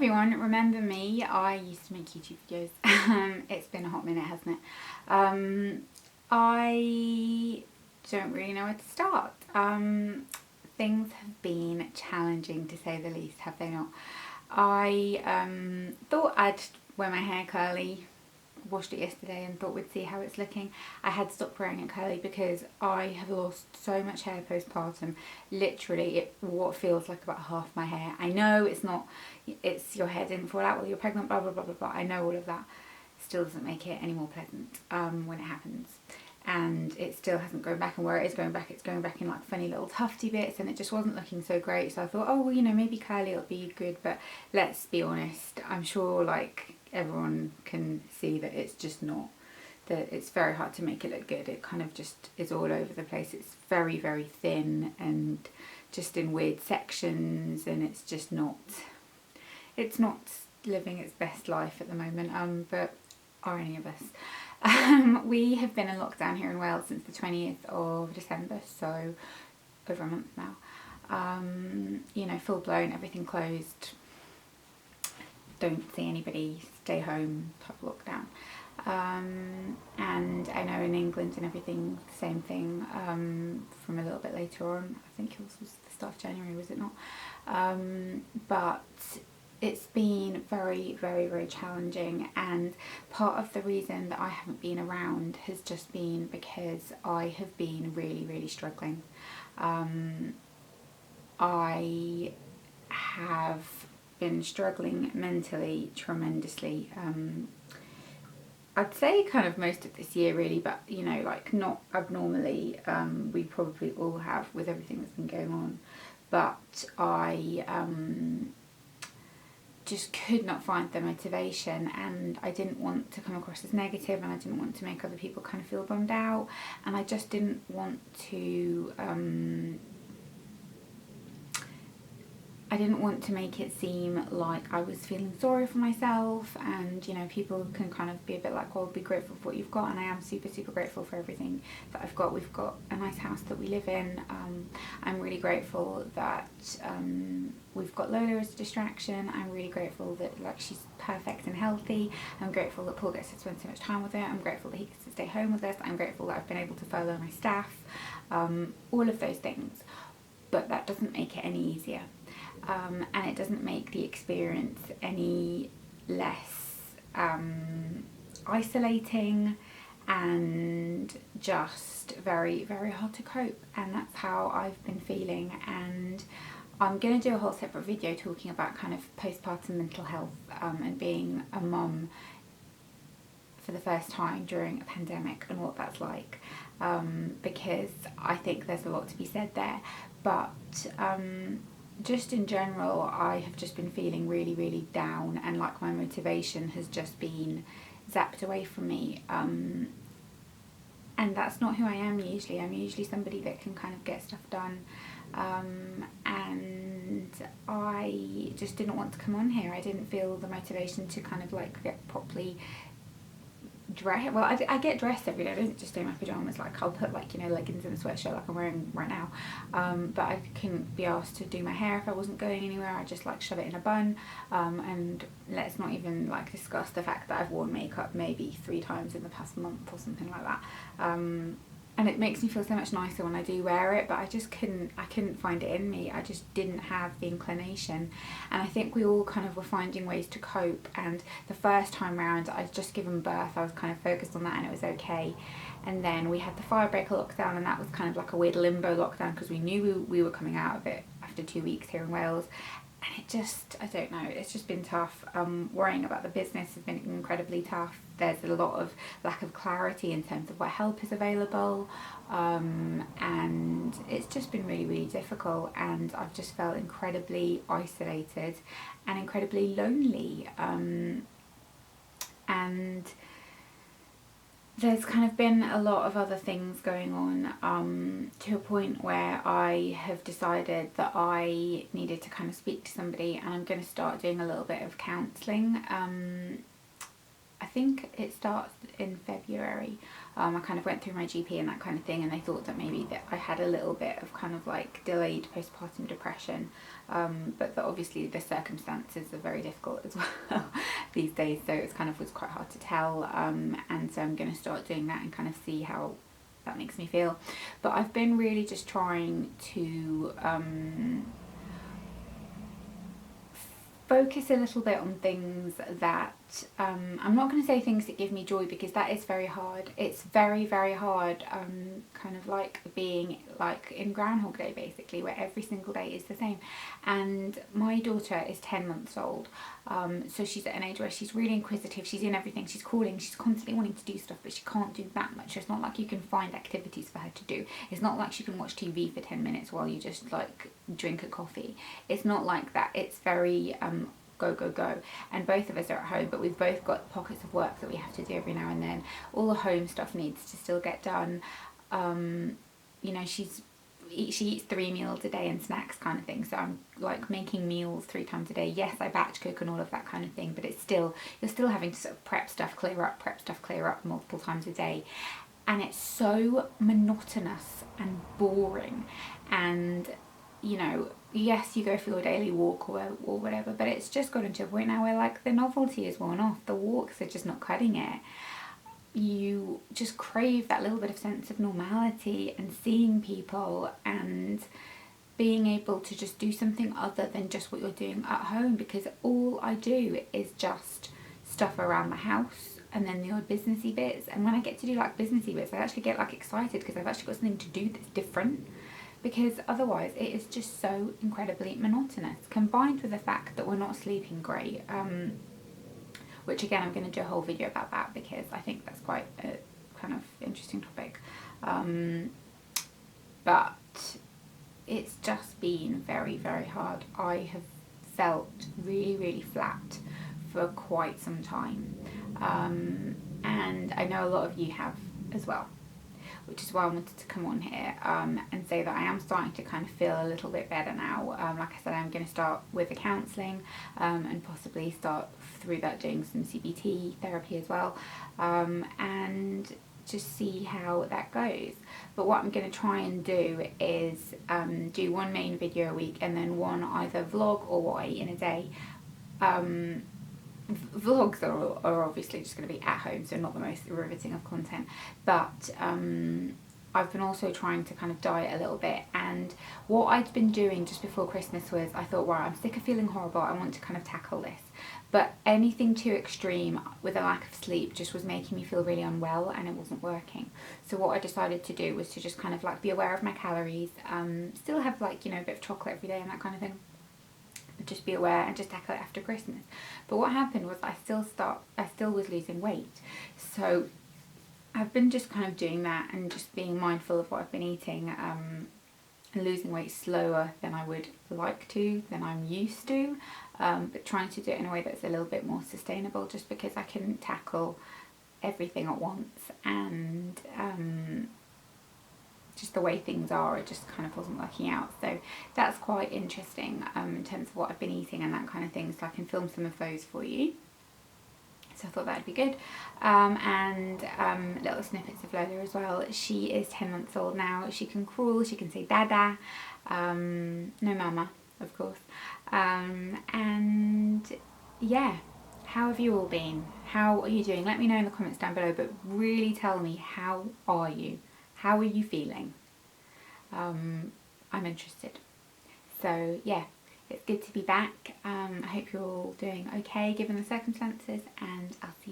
everyone, remember me? I used to make YouTube videos. It's been a hot minute, hasn't it? I don't really know where to start. Things have been challenging to say the least, have they not? I thought I'd wear my hair curly, washed it yesterday and thought we'd see how it's looking. I had stopped wearing it curly because I have lost so much hair postpartum. Literally, what feels like about half my hair. I know it's not, it's your hair didn't fall out while you're pregnant, blah blah blah blah blah. I know all of that. Still doesn't make it any more pleasant when it happens. And it still hasn't gone back, and where it is going back, it's going back in like funny little tufty bits, and it just wasn't looking so great. So I thought, oh well, you know, maybe curly will be good, but let's be honest, I'm sure like everyone can see that it's just not, that it's very hard to make it look good. It kind of just is all over the place. It's very, very thin and just in weird sections, and it's just not, it's not living its best life at the moment, but are any of us? We have been in lockdown here in Wales since the 20th of December, so over a month now. You know, full blown, everything closed, don't see anybody, stay home type of lockdown. And I know in England and everything, same thing, from a little bit later on. I think it was the start of January, was it not? But it's been very, very, very challenging, and part of the reason that I haven't been around has just been because I have been really, really struggling. I have been struggling mentally tremendously. I'd say kind of most of this year really, but you know, like not abnormally. We probably all have with everything that's been going on, but I just could not find the motivation, and I didn't want to come across as negative, and I didn't want to make other people kind of feel bummed out, and I just didn't want to make it seem like I was feeling sorry for myself. And you know, people can kind of be a bit like, well, be grateful for what you've got, and I am super, super grateful for everything that I've got. We've got a nice house that we live in. I'm really grateful that we've got Lola as a distraction. I'm really grateful that like she's perfect and healthy. I'm grateful that Paul gets to spend so much time with her. I'm grateful that he gets to stay home with us. I'm grateful that I've been able to furlough my staff. All of those things, but that doesn't make it any easier. And it doesn't make the experience any less isolating and just very, very hard to cope. And that's how I've been feeling, and I'm going to do a whole separate video talking about kind of postpartum mental health and being a mum for the first time during a pandemic and what that's like, because I think there's a lot to be said there. But just in general, I have just been feeling really, really down, and like my motivation has just been zapped away from me. And that's not who I am usually. I'm usually somebody that can kind of get stuff done. And I just didn't want to come on here. I didn't feel the motivation to kind of like get properly dress. Well, I get dressed every day. I don't just do my pyjamas. Like I'll put like, you know, leggings and a sweatshirt like I'm wearing right now, but I couldn't be asked to do my hair if I wasn't going anywhere. I just like shove it in a bun, and let's not even like discuss the fact that I've worn makeup maybe 3 times in the past month or something like that. And it makes me feel so much nicer when I do wear it, but I couldn't find it in me. I just didn't have the inclination. And I think we all kind of were finding ways to cope, and the first time round I'd just given birth, I was kind of focused on that and it was okay. And then we had the firebreaker lockdown, and that was kind of like a weird limbo lockdown because we knew we were coming out of it after 2 weeks here in Wales. And it just, I don't know, it's just been tough. Worrying about the business has been incredibly tough. There's a lot of lack of clarity in terms of what help is available, and it's just been really, really difficult, and I've just felt incredibly isolated and incredibly lonely, and there's kind of been a lot of other things going on, to a point where I have decided that I needed to kind of speak to somebody, and I'm going to start doing a little bit of counselling. I think it starts in February. I kind of went through my GP and that kind of thing, and they thought that maybe that I had a little bit of kind of like delayed postpartum depression, but that obviously the circumstances are very difficult as well these days, so it's kind of was quite hard to tell, and so I'm going to start doing that and kind of see how that makes me feel. But I've been really just trying to focus a little bit on things that I'm not going to say things that give me joy, because that is very hard. It's very, very hard, kind of like being like in Groundhog Day basically, where every single day is the same. And my daughter is 10 months old, so she's at an age where she's really inquisitive, she's in everything, she's calling, she's constantly wanting to do stuff, but she can't do that much. It's not like you can find activities for her to do. It's not like she can watch TV for 10 minutes while you just like drink a coffee. It's not like that. It's very go, go, go. And both of us are at home, but we've both got pockets of work that we have to do every now and then. All the home stuff needs to still get done. You know, she eats 3 meals a day and snacks kind of thing, so I'm like making meals 3 times a day. Yes, I batch cook and all of that kind of thing, but it's still, you're still having to sort of prep stuff, clear up multiple times a day. And it's so monotonous and boring, and you know, yes, you go for your daily walk or whatever, but it's just gotten to a point now where like the novelty is worn off. The walks are just not cutting it. You just crave that little bit of sense of normality and seeing people and being able to just do something other than just what you're doing at home, because all I do is just stuff around the house and then the odd businessy bits. And when I get to do like businessy bits, I actually get like excited because I've actually got something to do that's different, because otherwise it is just so incredibly monotonous, combined with the fact that we're not sleeping great, which again I'm going to do a whole video about that because I think that's quite a kind of interesting topic, but it's just been very, very hard. I have felt really, really flat for quite some time, and I know a lot of you have as well, which is why I wanted to come on here and say that I am starting to kind of feel a little bit better now. Like I said, I'm going to start with the counselling, and possibly start through that doing some CBT therapy as well, and just see how that goes. But what I'm going to try and do is do one main video a week and then one either vlog or what I eat in a day. Vlogs are obviously just going to be at home, so not the most riveting of content, but I've been also trying to kind of diet a little bit. And what I'd been doing just before Christmas was, I thought, wow, I'm sick of feeling horrible, I want to kind of tackle this. But anything too extreme with a lack of sleep just was making me feel really unwell, and it wasn't working. So what I decided to do was to just kind of like be aware of my calories, still have like, you know, a bit of chocolate every day and that kind of thing, but just be aware and just tackle it after Christmas. But what happened was I still was losing weight. So I've been just kind of doing that and just being mindful of what I've been eating, and losing weight slower than I would like to, than I'm used to, but trying to do it in a way that's a little bit more sustainable, just because I couldn't tackle everything at once, and just the way things are, it just kind of wasn't working out. So that's quite interesting in terms of what I've been eating and that kind of thing, so I can film some of those for you. So I thought that'd be good. And little snippets of Lola as well. She is 10 months old now. She can crawl, she can say dada, no mama, of course. And yeah, how have you all been? How are you doing? Let me know in the comments down below, but really tell me, how are you? How are you feeling? I'm interested. So yeah, it's good to be back. I hope you're all doing okay given the circumstances, and I'll see you